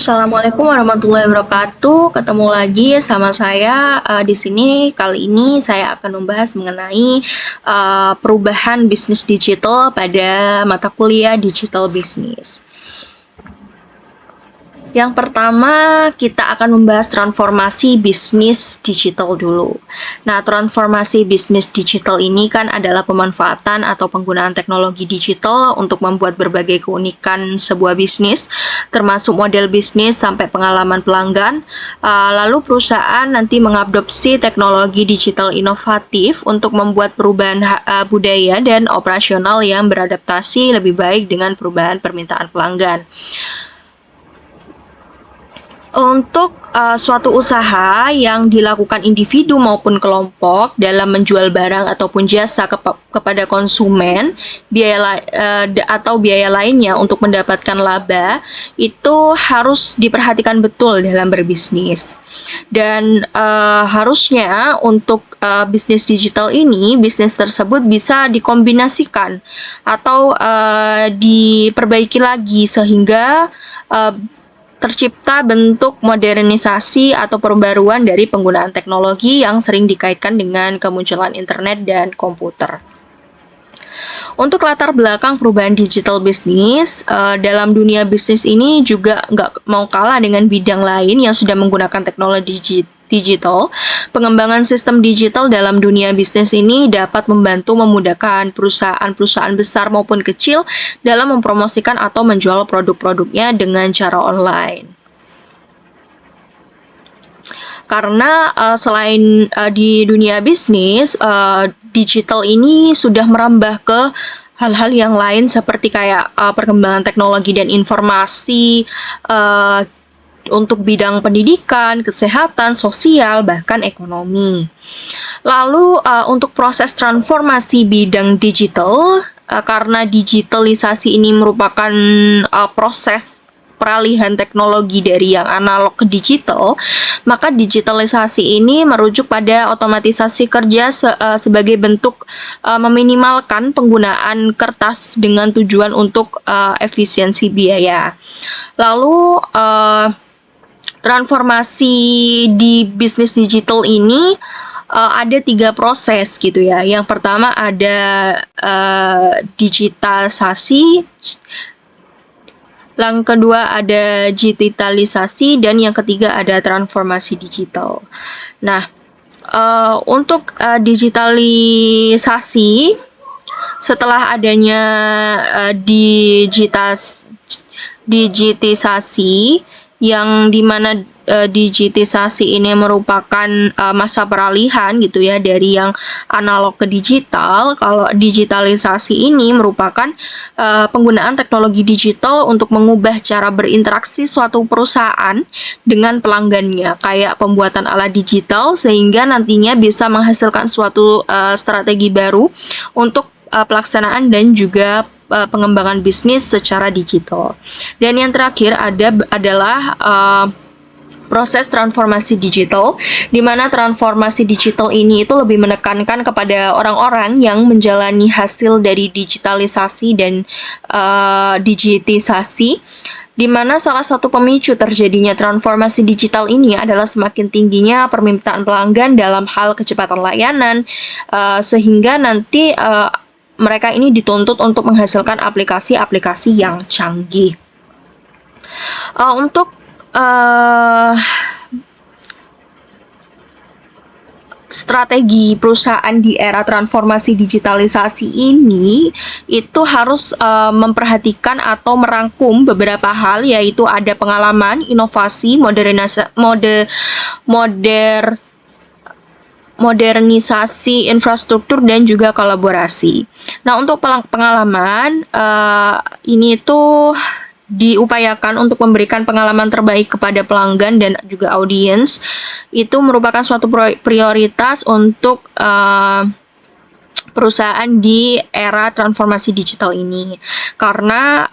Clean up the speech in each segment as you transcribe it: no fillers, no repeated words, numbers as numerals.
Assalamualaikum warahmatullahi wabarakatuh. Ketemu lagi sama saya di sini. Kali ini saya akan membahas mengenai perubahan bisnis digital pada mata kuliah digital business. Yang pertama, kita akan membahas transformasi bisnis digital dulu. Nah, transformasi bisnis digital ini kan adalah pemanfaatan atau penggunaan teknologi digital untuk membuat berbagai keunikan sebuah bisnis, termasuk model bisnis sampai pengalaman pelanggan. Lalu perusahaan nanti mengadopsi teknologi digital inovatif untuk membuat perubahan budaya dan operasional yang beradaptasi lebih baik dengan perubahan permintaan pelanggan. Untuk suatu usaha yang dilakukan individu maupun kelompok dalam menjual barang ataupun jasa kepada konsumen, biaya lainnya untuk mendapatkan laba, itu harus diperhatikan betul dalam berbisnis. Dan harusnya untuk bisnis digital ini, bisnis tersebut bisa dikombinasikan atau diperbaiki lagi sehingga tercipta bentuk modernisasi atau pembaruan dari penggunaan teknologi yang sering dikaitkan dengan kemunculan internet dan komputer. Untuk latar belakang perubahan digital bisnis, dalam dunia bisnis ini juga nggak mau kalah dengan bidang lain yang sudah menggunakan teknologi digital. Pengembangan sistem digital dalam dunia bisnis ini dapat membantu memudahkan perusahaan-perusahaan besar maupun kecil dalam mempromosikan atau menjual produk-produknya dengan cara online. Karena selain di dunia bisnis, digital ini sudah merambah ke hal-hal yang lain seperti kayak perkembangan teknologi dan informasi, untuk bidang pendidikan, kesehatan, sosial, bahkan ekonomi. Lalu untuk proses transformasi bidang digital, karena digitalisasi ini merupakan proses peralihan teknologi dari yang analog ke digital, maka digitalisasi ini merujuk pada otomatisasi kerja sebagai bentuk meminimalkan penggunaan kertas dengan tujuan untuk efisiensi biaya. Lalu transformasi di bisnis digital ini ada 3 proses gitu ya. Yang pertama ada digitalisasi, yang kedua ada digitalisasi, dan yang ketiga ada transformasi digital. Nah, untuk digitalisasi, setelah adanya digitisasi, yang dimana digitisasi ini merupakan masa peralihan gitu ya dari yang analog ke digital. Kalau digitalisasi ini merupakan penggunaan teknologi digital untuk mengubah cara berinteraksi suatu perusahaan dengan pelanggannya, kayak pembuatan alat digital sehingga nantinya bisa menghasilkan suatu strategi baru untuk pelaksanaan dan juga pengembangan bisnis secara digital. Dan yang terakhir adalah proses transformasi digital, di mana transformasi digital ini itu lebih menekankan kepada orang-orang yang menjalani hasil dari digitalisasi dan digitisasi, di mana salah satu pemicu terjadinya transformasi digital ini adalah semakin tingginya permintaan pelanggan dalam hal kecepatan layanan, sehingga nanti mereka ini dituntut untuk menghasilkan aplikasi-aplikasi yang canggih. Untuk strategi perusahaan di era transformasi digitalisasi ini itu harus memperhatikan atau merangkum beberapa hal, yaitu ada pengalaman, inovasi, modernisasi infrastruktur, dan juga kolaborasi. Nah, untuk pengalaman ini tuh diupayakan untuk memberikan pengalaman terbaik kepada pelanggan dan juga audiens. Itu merupakan suatu prioritas untuk perusahaan di era transformasi digital ini. Karena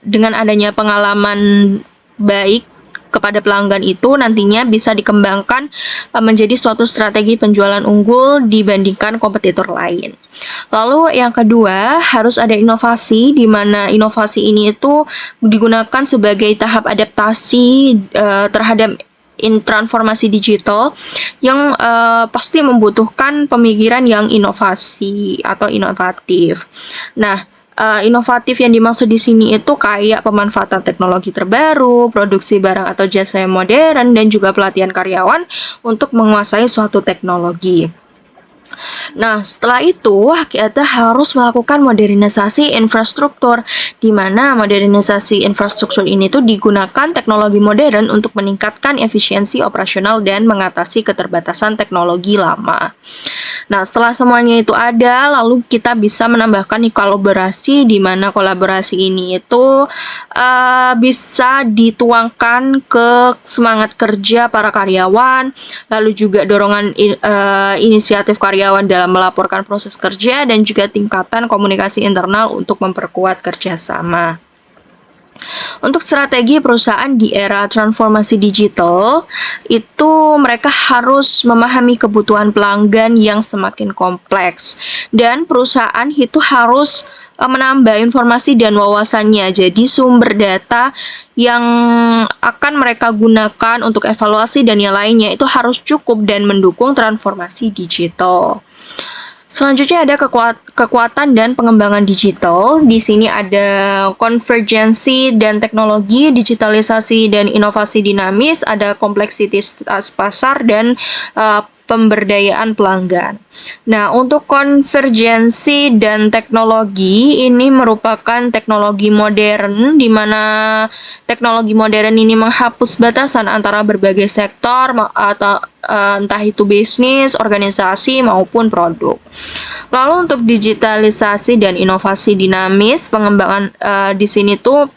dengan adanya pengalaman baik kepada pelanggan itu nantinya bisa dikembangkan menjadi suatu strategi penjualan unggul dibandingkan kompetitor lain. Lalu yang kedua, harus ada inovasi, di mana inovasi ini itu digunakan sebagai tahap adaptasi terhadap transformasi digital yang pasti membutuhkan pemikiran yang inovasi atau inovatif. Nah, inovatif yang dimaksud di sini itu kayak pemanfaatan teknologi terbaru, produksi barang atau jasa yang modern, dan juga pelatihan karyawan untuk menguasai suatu teknologi. Nah, setelah itu kita harus melakukan modernisasi infrastruktur, di mana modernisasi infrastruktur ini tuh digunakan teknologi modern untuk meningkatkan efisiensi operasional dan mengatasi keterbatasan teknologi lama. Nah, setelah semuanya itu ada, lalu kita bisa menambahkan kolaborasi, di mana kolaborasi ini itu bisa dituangkan ke semangat kerja para karyawan, lalu juga dorongan inisiatif karyawan dalam melaporkan proses kerja, dan juga tingkatan komunikasi internal untuk memperkuat kerjasama. Untuk strategi perusahaan di era transformasi digital, itu mereka harus memahami kebutuhan pelanggan yang semakin kompleks, dan perusahaan itu harus menambah informasi dan wawasannya. Jadi sumber data yang akan mereka gunakan untuk evaluasi dan yang lainnya itu harus cukup dan mendukung transformasi digital. Selanjutnya ada kekuatan dan pengembangan digital. Di sini ada konvergensi dan teknologi, digitalisasi dan inovasi dinamis, ada kompleksitas pasar dan pemberdayaan pelanggan. Nah, untuk konvergensi dan teknologi ini merupakan teknologi modern, di mana teknologi modern ini menghapus batasan antara berbagai sektor atau entah itu bisnis, organisasi maupun produk. Lalu untuk digitalisasi dan inovasi dinamis, pengembangan di sini tuh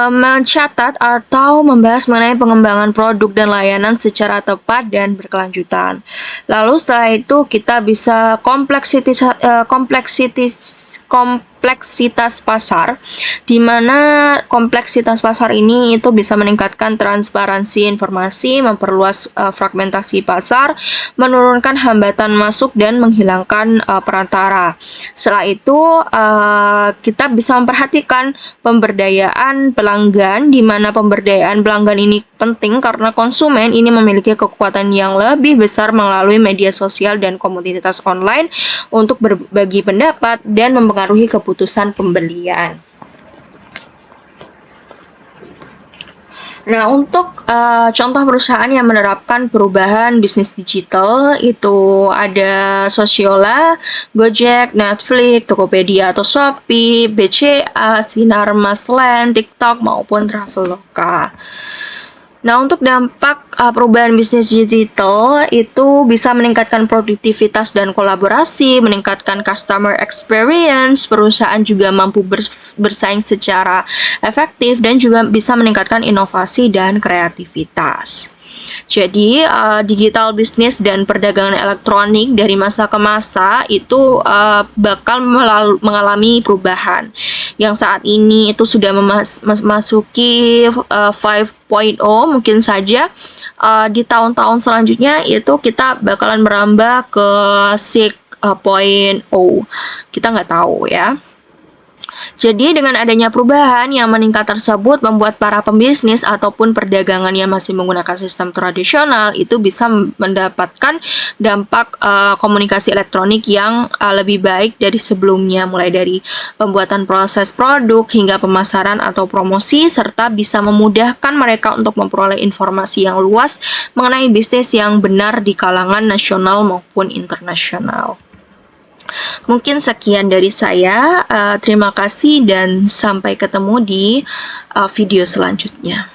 mencatat atau membahas mengenai pengembangan produk dan layanan secara tepat dan berkelanjutan. Lalu setelah itu kita bisa kompleksitas pasar, di mana kompleksitas pasar ini itu bisa meningkatkan transparansi informasi, memperluas fragmentasi pasar, menurunkan hambatan masuk dan menghilangkan perantara. Setelah itu kita bisa memperhatikan pemberdayaan pelanggan, di mana pemberdayaan pelanggan ini penting karena konsumen ini memiliki kekuatan yang lebih besar melalui media sosial dan komunitas online untuk berbagi pendapat dan mempengaruhi keputusan pembelian. Nah, untuk contoh perusahaan yang menerapkan perubahan bisnis digital itu ada Sosiola, Gojek, Netflix, Tokopedia atau Shopee, BCA, Sinar Masland, TikTok maupun Traveloka. Nah, untuk dampak perubahan bisnis digital itu bisa meningkatkan produktivitas dan kolaborasi, meningkatkan customer experience, perusahaan juga mampu bersaing secara efektif, dan juga bisa meningkatkan inovasi dan kreativitas. Jadi, digital bisnis dan perdagangan elektronik dari masa ke masa itu bakal mengalami perubahan. Yang saat ini itu sudah memasuki 5.0, mungkin saja di tahun-tahun selanjutnya itu kita bakalan merambah ke 6.0. Kita nggak tahu ya. Jadi dengan adanya perubahan yang meningkat tersebut membuat para pembisnis ataupun perdagangan yang masih menggunakan sistem tradisional itu bisa mendapatkan dampak komunikasi elektronik yang lebih baik dari sebelumnya, mulai dari pembuatan proses produk hingga pemasaran atau promosi, serta bisa memudahkan mereka untuk memperoleh informasi yang luas mengenai bisnis yang benar di kalangan nasional maupun internasional. Mungkin sekian dari saya. Terima kasih dan sampai ketemu di video selanjutnya.